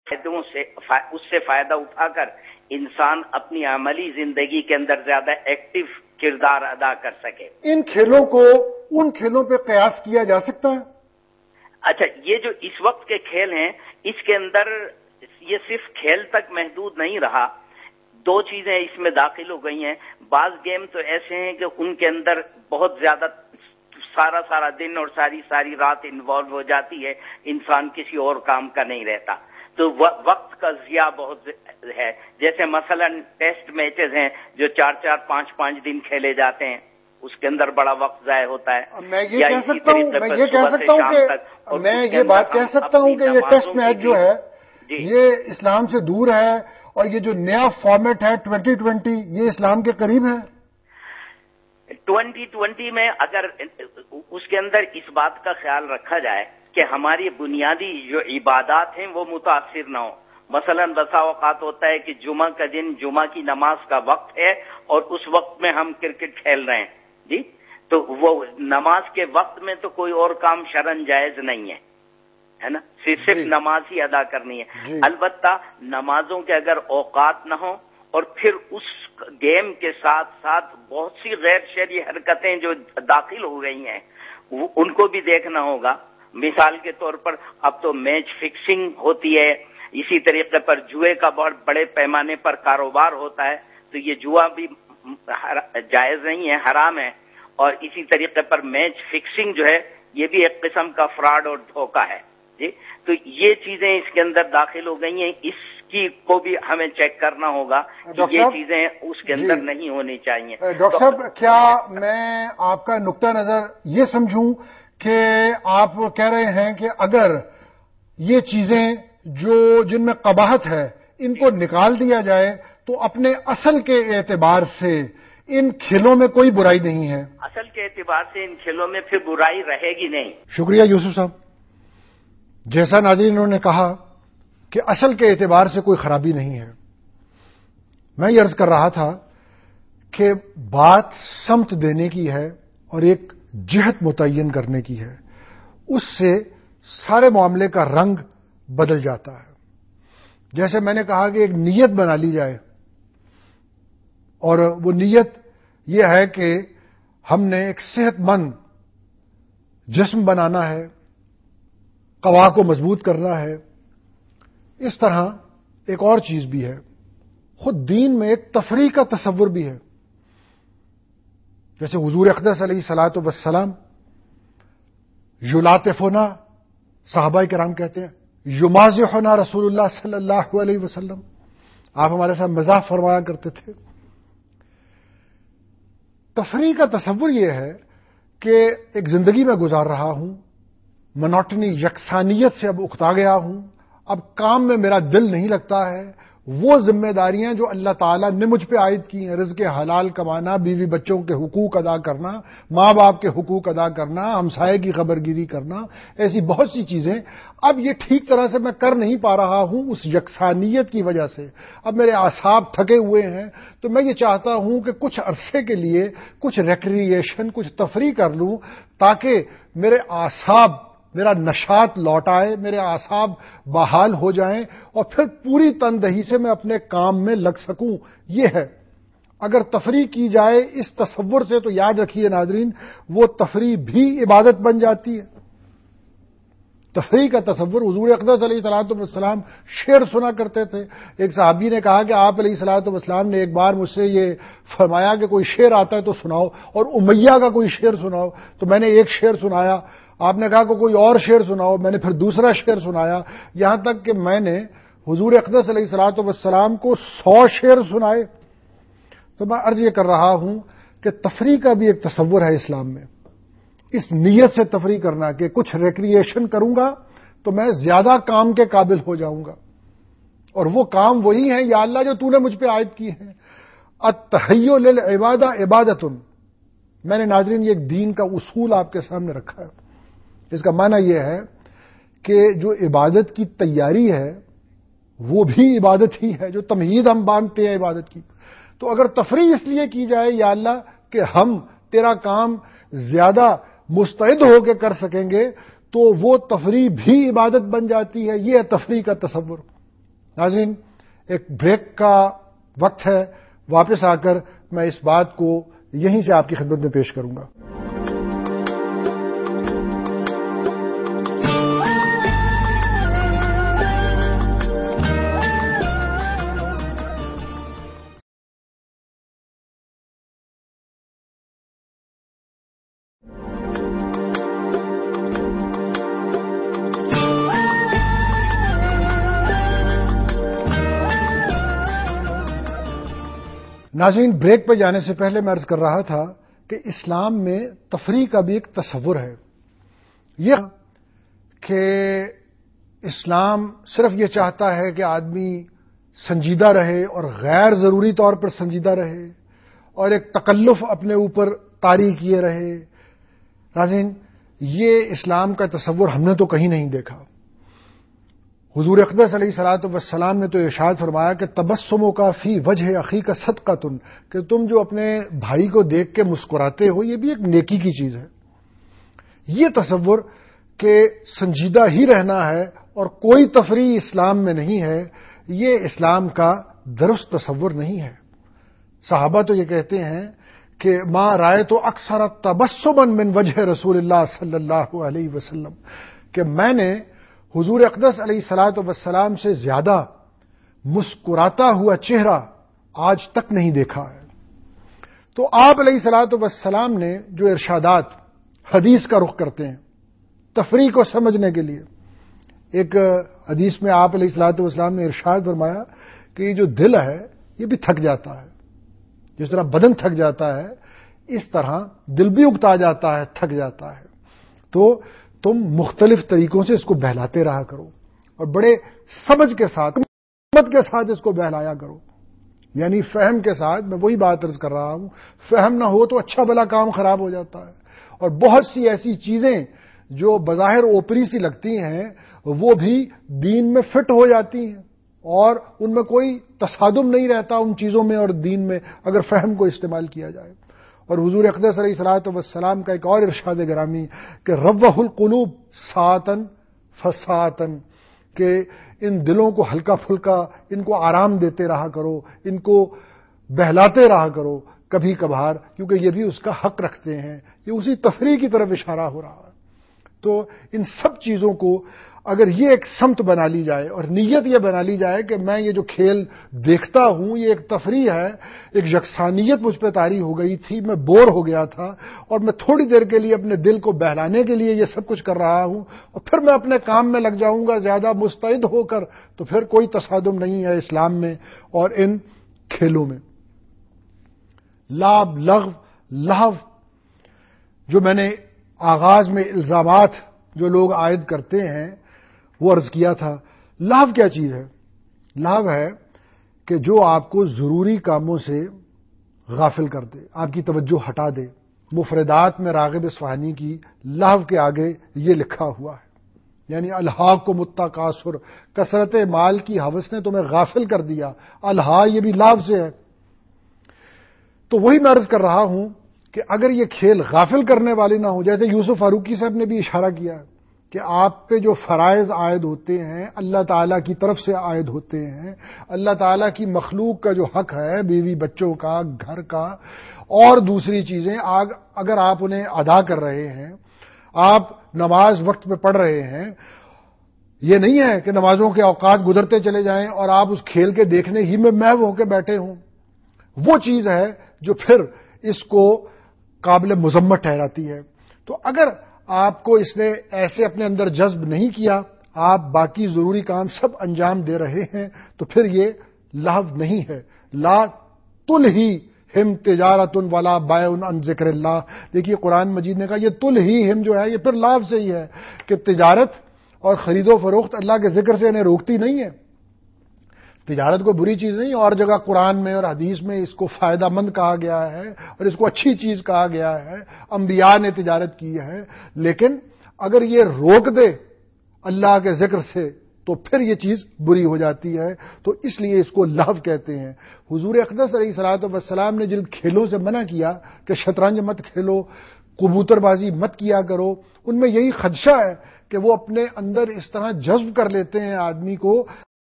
फायदों से उससे फायदा उठाकर इंसान अपनी अमली जिंदगी के अंदर ज्यादा एक्टिव किरदार अदा कर सके। इन खेलों को उन खेलों पे कयास किया जा सकता है? अच्छा, ये जो इस वक्त के खेल हैं, इसके अंदर ये सिर्फ खेल तक महदूद नहीं रहा, दो चीजें इसमें दाखिल हो गई हैं। बाज गेम तो ऐसे हैं कि उनके अंदर बहुत ज्यादा सारा दिन और सारी रात इन्वॉल्व हो जाती है, इंसान किसी और काम का नहीं रहता, तो वक्त का जिया बहुत है। जैसे मसलन टेस्ट मैचेस हैं जो 4-5 दिन खेले जाते हैं, उसके अंदर बड़ा वक्त जाया होता है। मैं ये कह सकता हूँ कि ये टेस्ट मैच जो है ये इस्लाम से दूर है, और ये जो नया फॉर्मेट है 2020 ये इस्लाम के करीब है। 2020 में अगर उसके अंदर इस बात का ख्याल रखा जाए कि हमारी बुनियादी जो इबादत हैं वो मुतासिर ना हो। मसलन बसा औकात होता है कि जुमा का दिन जुमा की नमाज का वक्त है और उस वक्त में हम क्रिकेट खेल रहे हैं जी, तो वो नमाज के वक्त में तो कोई और काम शरन जायज नहीं है ना, सिर्फ नमाज ही अदा करनी है। अलबत्ता नमाजों के अगर औकात न हो और फिर उस गेम के साथ साथ बहुत सी गैर शरई हरकतें जो दाखिल हो गई हैं उनको भी देखना होगा। मिसाल के तौर पर अब तो मैच फिक्सिंग होती है, इसी तरीके पर जुए का बहुत बड़े पैमाने पर कारोबार होता है, तो ये जुआ भी जायज नहीं है, हराम है। और इसी तरीके पर मैच फिक्सिंग जो है ये भी एक किस्म का फ्रॉड और धोखा है जी। तो ये चीजें इसके अंदर दाखिल हो गई हैं, इसकी को भी हमें चेक करना होगा कि ये चीजें उसके अंदर नहीं होनी चाहिए। डॉक्टर साहब, क्या मैं आपका नुक्ता नजर ये समझूं कि आप कह रहे हैं कि अगर ये चीजें जो जिनमें कबाहत है इनको निकाल दिया जाए तो अपने असल के एतबार से इन खेलों में कोई बुराई नहीं है? असल के एतबार से इन खेलों में फिर बुराई रहेगी नहीं। शुक्रिया यूसुफ साहब। जैसा नाज़रीन ने कहा कि असल के एतबार से कोई खराबी नहीं है, मैं ये अर्ज कर रहा था कि बात समत देने की है और एक जिहत मुतय्यन करने की है, उससे सारे मामले का रंग बदल जाता है। जैसे मैंने कहा कि एक नीयत बना ली जाए, और वो नीयत ये है कि हमने एक सेहतमंद जिस्म बनाना है, कवा को मजबूत करना है। इस तरह एक और चीज भी है, खुद दीन में एक तफरीह का तसव्वुर भी है। जैसे हुजूर अक़दस अलैहिस्सलातु वस्सलाम युलातिफुना, सहाबाए किराम कहते हैं युमाज़िहुना रसूलुल्लाह सल्लल्लाहु अलैहि वसल्लम, आप हमारे साथ मजाक फरमाया करते थे। तफरीह का तसव्वुर यह है कि एक जिंदगी में गुजार रहा हूं, मोनोटनी यकसानियत से अब उकता गया हूं, अब काम में मेरा दिल नहीं लगता है। वो जिम्मेदारियां जो अल्लाह ताला ने मुझ पे आयद की हैं, रिज़्क़ हलाल कमाना, बीवी बच्चों के हुकूक अदा करना, माँ बाप के हुकूक अदा करना, हमसाये की खबरगिरी करना, ऐसी बहुत सी चीजें अब ये ठीक तरह से मैं कर नहीं पा रहा हूं उस यकसानियत की वजह से। अब मेरे आसाब थके हुए हैं, तो मैं ये चाहता हूं कि कुछ अरसे के लिए कुछ रिक्रिएशन, कुछ तफरीह कर लूं, ताकि मेरे आसाब, मेरा नशात लौट आए, मेरे आसाब बहाल हो जाएं और फिर पूरी तनदही से मैं अपने काम में लग सकूं। ये है, अगर तफरीह की जाए इस तसव्वुर से तो याद रखिए नाज़रीन, वो तफरीह भी इबादत बन जाती है। तफरीह का तसव्वुर, हुजूर अक़दस अलैहिस्सलातु वस्सलाम शेर सुना करते थे। एक सहाबी ने कहा कि आप अलैहिस्सलातु वस्सलाम ने एक बार मुझसे ये फरमाया कि कोई शेर आता है तो सुनाओ, और उमैया का कोई शेर सुनाओ। तो मैंने एक शेर सुनाया, आपने कहा कि कोई और शेर सुनाओ, मैंने फिर दूसरा शेर सुनाया, यहां तक कि मैंने हुजूर अक़दस अलैहिस्सलातु वस्सलाम को 100 शेर सुनाए। तो मैं अर्ज ये कर रहा हूं कि तफरीह का भी एक तसव्वुर है इस्लाम में, इस नीयत से तफरीह करना कि कुछ रिक्रिएशन करूंगा तो मैं ज्यादा काम के काबिल हो जाऊंगा, और वो काम वही है या अल्लाह जो तूने मुझ पे आयद की है। अत्तहय्यु लिल इबादा इबादतुन, मैंने नाज़रीन ये एक दीन का उसूल आपके सामने रखा है। इसका माना यह है कि जो इबादत की तैयारी है वो भी इबादत ही है, जो तमहीद हम बांधते हैं इबादत की। तो अगर तफरीह इसलिए की जाए या अल्लाह कि हम तेरा काम ज्यादा मुस्तैद होकर कर सकेंगे, तो वो तफरीह भी इबादत बन जाती है। ये है तफरीह का तसव्वुर। ناظرین، ایک بریک کا وقت ہے، واپس آ کر میں اس بات کو یہیں سے آپ کی خدمت میں پیش کروں گا۔ ناظرین، بریک پہ جانے سے پہلے میں عرض کر رہا تھا کہ اسلام میں تفریح کا بھی ایک تصور ہے، یہ کہ اسلام صرف یہ چاہتا ہے کہ آدمی سنجیدہ رہے اور غیر ضروری طور پر سنجیدہ رہے اور ایک تکلف اپنے اوپر طاری کیے رہے۔ ناظرین، یہ اسلام کا تصور ہم نے تو کہیں نہیں دیکھا۔ حضور اقدس علیہ الصلوۃ والسلام نے تو ارشاد فرمایا کہ تبسموں کا فی وجہ اخی کا صدقۃ، کہ تم جو اپنے بھائی کو دیکھ کے مسکراتے ہو یہ بھی ایک نیکی کی چیز ہے۔ یہ تصور کہ سنجیدہ ہی رہنا ہے اور کوئی تفریح اسلام میں نہیں ہے، یہ اسلام کا درست تصور نہیں ہے۔ صحابہ تو یہ کہتے ہیں کہ ما رأیت اکثر تبسما من وجہ رسول اللہ صلی اللہ علیہ وسلم، کہ میں نے حضور اقدس علیہ الصلوۃ والسلام سے زیادہ مسکراتا ہوا چہرہ آج تک نہیں دیکھا ہے۔ تو آپ علیہ الصلوۃ والسلام نے جو ارشادات حدیث کا رخ کرتے ہیں تفریح کو سمجھنے کے لیے، ایک حدیث میں آپ علیہ الصلوۃ والسلام نے ارشاد فرمایا کہ یہ جو دل ہے یہ بھی تھک جاتا ہے، جس طرح بدن تھک جاتا ہے اس طرح دل بھی اکتا جاتا ہے، تھک جاتا ہے۔ تو تم مختلف طریقوں سے اس کو بہلاتے رہا کرو اور بڑے سمجھ کے ساتھ، حکمت کے ساتھ اس کو بہلایا کرو، یعنی فہم کے ساتھ۔ میں وہی بات عرض کر رہا ہوں، فہم نہ ہو تو اچھا بھلا کام خراب ہو جاتا ہے، اور بہت سی ایسی چیزیں جو بظاہر اوپری سی لگتی ہیں وہ بھی دین میں فٹ ہو جاتی ہیں اور ان میں کوئی تصادم نہیں رہتا ان چیزوں میں اور دین میں، اگر فہم کو استعمال کیا جائے۔ اور حضور اقدس علیہ الصلوۃ والسلام کا ایک اور ارشاد گرامی کہ روح القلوب ساعتن فساعتن، کہ ان دلوں کو ہلکا پھلکا، ان کو آرام دیتے رہا کرو، ان کو بہلاتے رہا کرو کبھی کبھار، کیونکہ یہ بھی اس کا حق رکھتے ہیں۔ یہ اسی تفریح کی طرف اشارہ ہو رہا ہے۔ تو ان سب چیزوں کو اگر یہ ایک سمت بنا لی جائے اور نیت یہ بنا لی جائے کہ میں یہ جو کھیل دیکھتا ہوں یہ ایک تفریح ہے، ایک یکسانیت مجھ پہ طاری ہو گئی تھی، میں بور ہو گیا تھا اور میں تھوڑی دیر کے لیے اپنے دل کو بہلانے کے لیے یہ سب کچھ کر رہا ہوں اور پھر میں اپنے کام میں لگ جاؤں گا زیادہ مستعد ہو کر، تو پھر کوئی تصادم نہیں ہے اسلام میں اور ان کھیلوں میں۔ لعب، لغو، لہو، جو میں نے آغاز میں الزامات جو لوگ عائد کرتے ہیں وہ عرض کیا تھا۔ لہو کیا چیز ہے؟ لہو ہے کہ جو آپ کو ضروری کاموں سے غافل کر دے، آپ کی توجہ ہٹا دے۔ مفردات میں راغب اصفہانی کی لہو کے آگے یہ لکھا ہوا ہے، یعنی الہاکم التکاثر، کثرت مال کی ہوس نے تمہیں غافل کر دیا۔ الہا یہ بھی لہو سے ہے۔ تو وہی میں عرض کر رہا ہوں کہ اگر یہ کھیل غافل کرنے والے نہ ہو، جیسے یوسف فاروقی صاحب نے بھی اشارہ کیا کہ آپ پہ جو فرائض عائد ہوتے ہیں اللہ تعالیٰ کی طرف سے عائد ہوتے ہیں، اللہ تعالیٰ کی مخلوق کا جو حق ہے، بیوی بچوں کا، گھر کا اور دوسری چیزیں، اگر آپ انہیں ادا کر رہے ہیں، آپ نماز وقت پہ پڑھ رہے ہیں، یہ نہیں ہے کہ نمازوں کے اوقات گزرتے چلے جائیں اور آپ اس کھیل کے دیکھنے ہی میں محو ہو کے بیٹھے ہوں، وہ چیز ہے جو پھر اس کو قابل مذمت ٹھہراتی ہے۔ تو اگر آپ کو اس نے ایسے اپنے اندر جذب نہیں کیا، آپ باقی ضروری کام سب انجام دے رہے ہیں، تو پھر یہ لہو نہیں ہے۔ لا تلہیہم تجارۃ ولا بیع عن ذکر اللہ، دیکھیے قرآن مجید نے کہا یہ تلہیہم جو ہے یہ پھر لہو سے ہی ہے کہ تجارت اور خرید و فروخت اللہ کے ذکر سے انہیں روکتی نہیں ہے۔ تجارت کوئی بری چیز نہیں، اور جگہ قرآن میں اور حدیث میں اس کو فائدہ مند کہا گیا ہے اور اس کو اچھی چیز کہا گیا ہے، انبیاء نے تجارت کی ہے، لیکن اگر یہ روک دے اللہ کے ذکر سے تو پھر یہ چیز بری ہو جاتی ہے، تو اس لیے اس کو لہو کہتے ہیں۔ حضور اقدس علیہ الصلوۃ والسلام نے جن کھیلوں سے منع کیا کہ شطرنج مت کھیلو، کبوتر بازی مت کیا کرو، ان میں یہی خدشہ ہے کہ وہ اپنے اندر اس طرح جذب کر لیتے ہیں آدمی کو